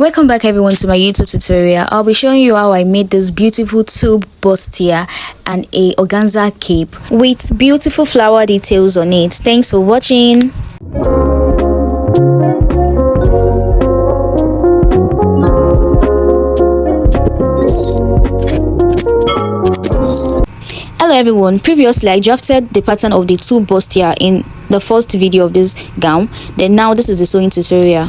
Welcome back everyone to my YouTube tutorial. I'll be showing you how I made this beautiful tube bustier and a organza cape with beautiful flower details on it. Thanks for watching. Hello everyone, previously I drafted the pattern of the tube bustier in the first video of this gown. Then now this is the sewing tutorial.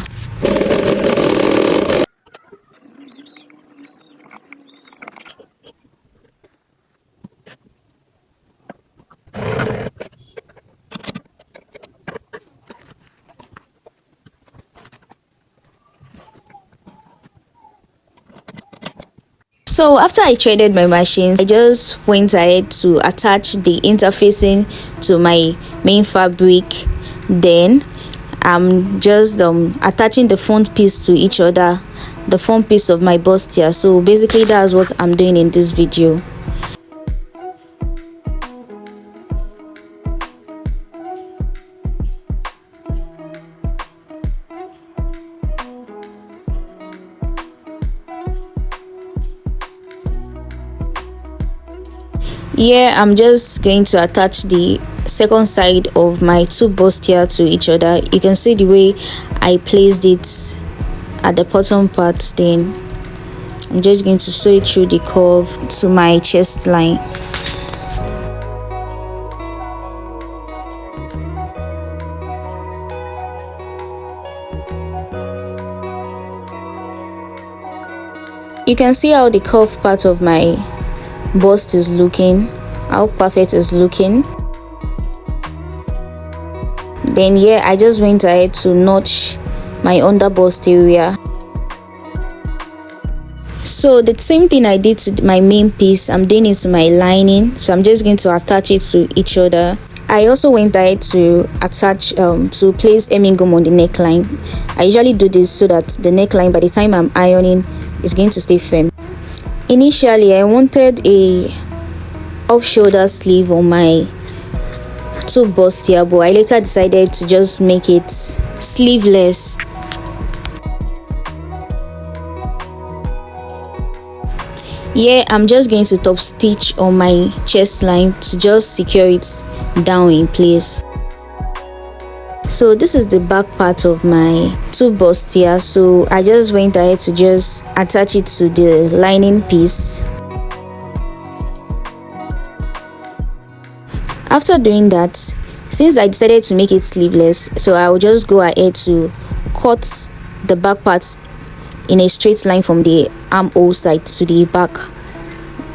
So after I threaded my machines, I just went ahead to attach the interfacing to my main fabric. Then I'm just attaching the front piece to each other, the front piece of my bustier. So basically that's what I'm doing in this video. Here I'm just going to attach the second side of my tube bustier to each other. You can see the way I placed it at the bottom part. Then I'm just going to sew it through the curve to my chest line. You can see how the curved part of my bust is looking, how perfect it's looking. Then here I just went ahead to notch my under bust area. So the same thing I did to my main piece, I'm doing it to my lining. So I'm just going to attach it to each other. I also went ahead to attach to place hemming gum on the neckline. I usually do this so that the neckline, by the time I'm ironing, is going to stay firm. Initially I wanted a off-shoulder sleeve on my tube bustier, but I later decided to just make it sleeveless. Here I'm just going to top stitch on my chest line to just secure it down in place. So this is the back part of my tube bustier, so I just went ahead to just attach it to the lining piece. After doing that, since I decided to make it sleeveless, so I will just go ahead to cut the back part in a straight line from the armhole side to the back.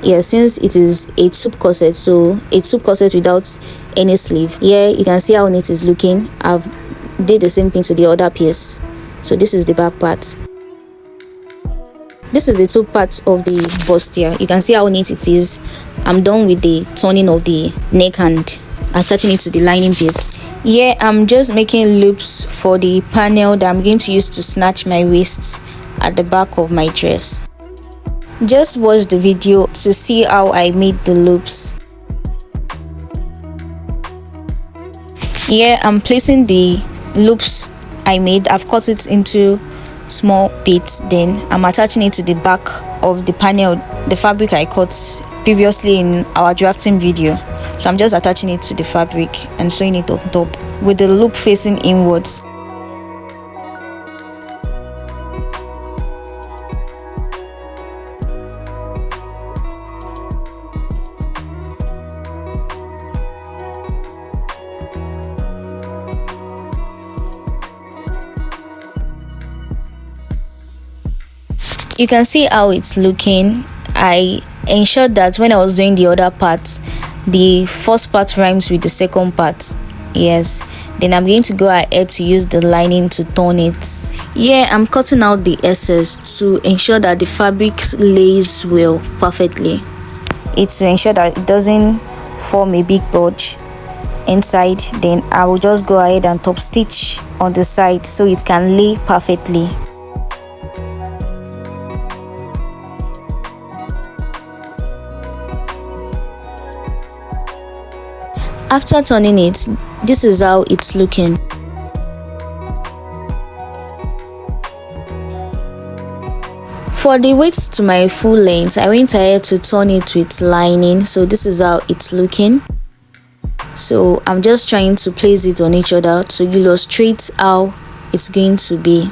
Yeah, since it is a tube corset, so a tube corset without any sleeve. Here you can see how neat it's looking. I've did the same thing to the other piece. So this is the back part. This is the two parts of the bustier. You can see how neat it is. I'm done with the turning of the neck and attaching it to the lining piece. Here I'm just making loops for the panel that I'm going to use to snatch my waist at the back of my dress. Just watch the video to see how I made the loops. Here I'm placing the loops I made. I've cut it into small bits. Then I'm attaching it to the back of the panel, the fabric I cut previously in our drafting video. So I'm just attaching it to the fabric and sewing it on top with the loop facing inwards. You can see how it's looking. I ensured that when I was doing the other parts, the first part rhymes with the second part. Yes. Then I'm going to go ahead to use the lining to turn it. Yeah, I'm cutting out the excess to ensure that the fabric lays well perfectly. It's to ensure that it doesn't form a big bulge inside. Then I will just go ahead and top stitch on the side so it can lay perfectly. After turning it, this is how it's looking. For the waist to my full length, I went ahead to turn it with lining. So this is how it's looking. So I'm just trying to place it on each other to illustrate how it's going to be.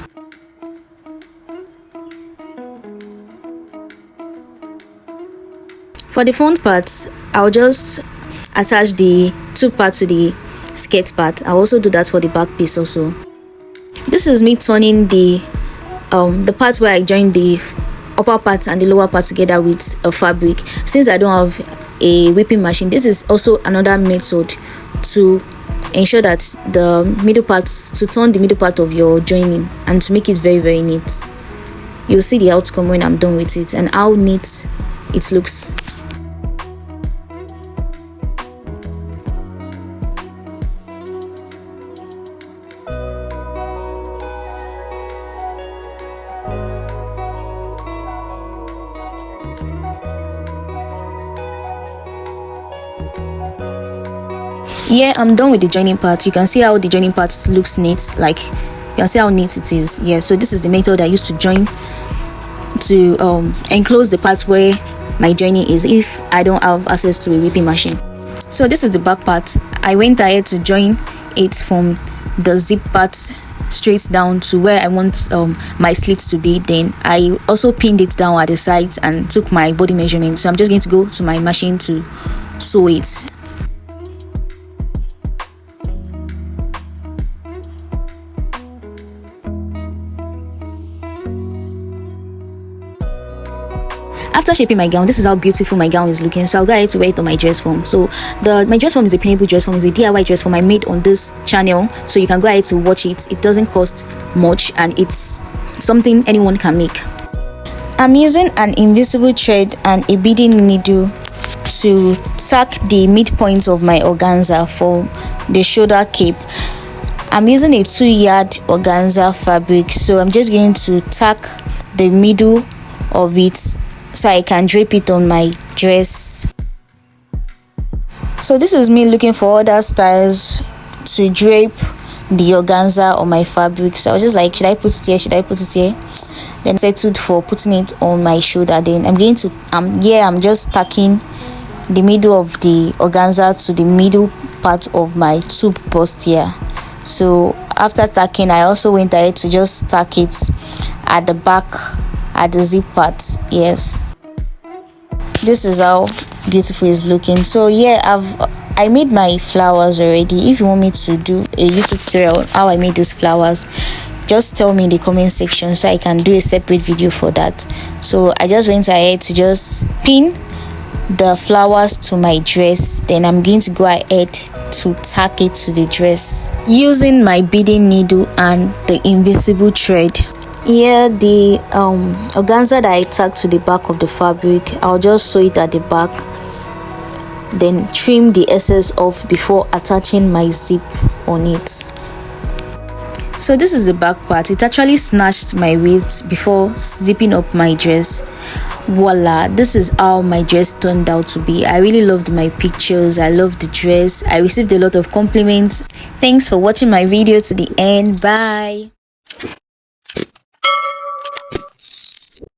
For the front part, I'll just attach the two parts to the skirt part. I'll also do that for the back piece also. This is me turning the part where I joined the upper part and the lower part together with a fabric. Since I don't have a whipping machine, this is also another method to ensure that the middle parts, to turn the middle part of your joining and to make it very, very neat. You'll see the outcome when I'm done with it and how neat it looks. Yeah, I'm done with the joining part. You can see how the joining part looks neat. Like, you can see how neat it is. Yeah, so this is the method I used to join to enclose the part where my joining is if I don't have access to a whipping machine. So this is the back part. I went ahead to join it from the zip part straight down to where I want my slit to be. Then I also pinned it down at the sides and took my body measurement. So I'm just going to go to my machine to sew it. After shaping my gown, this is how beautiful my gown is looking. So I'll go ahead to wear it on my dress form. So my dress form is a pinnable dress form. It's a DIY dress form I made on this channel, so you can go ahead to watch it. It doesn't cost much and it's something anyone can make. I'm using an invisible thread and a beading needle to tack the midpoint of my organza for the shoulder cape. I'm using a 2-yard organza fabric, so I'm just going to tack the middle of it so I can drape it on my dress. So this is me looking for other styles to drape the organza on my fabric. So I was just like, should I put it here, should I put it here? Then settled for putting it on my shoulder. Then I'm going to I'm just tacking the middle of the organza to the middle part of my tube bustier. So after tacking, I also went ahead to just tack it at the back at the zip part. Yes, this is how beautiful it's looking. So yeah, I made my flowers already. If you want me to do a YouTube tutorial on how I made these flowers, just tell me in the comment section so I can do a separate video for that. So I just went ahead to just pin the flowers to my dress. Then I'm going to go ahead to tack it to the dress using my beading needle and the invisible thread. Here, the organza that I tacked to the back of the fabric, I'll just sew it at the back, then trim the excess off before attaching my zip on it. So this is the back part. It actually snatched my waist before zipping up my dress. Voila, this is how my dress turned out to be. I really loved my pictures. I loved the dress. I received a lot of compliments. Thanks for watching my video to the end. Bye.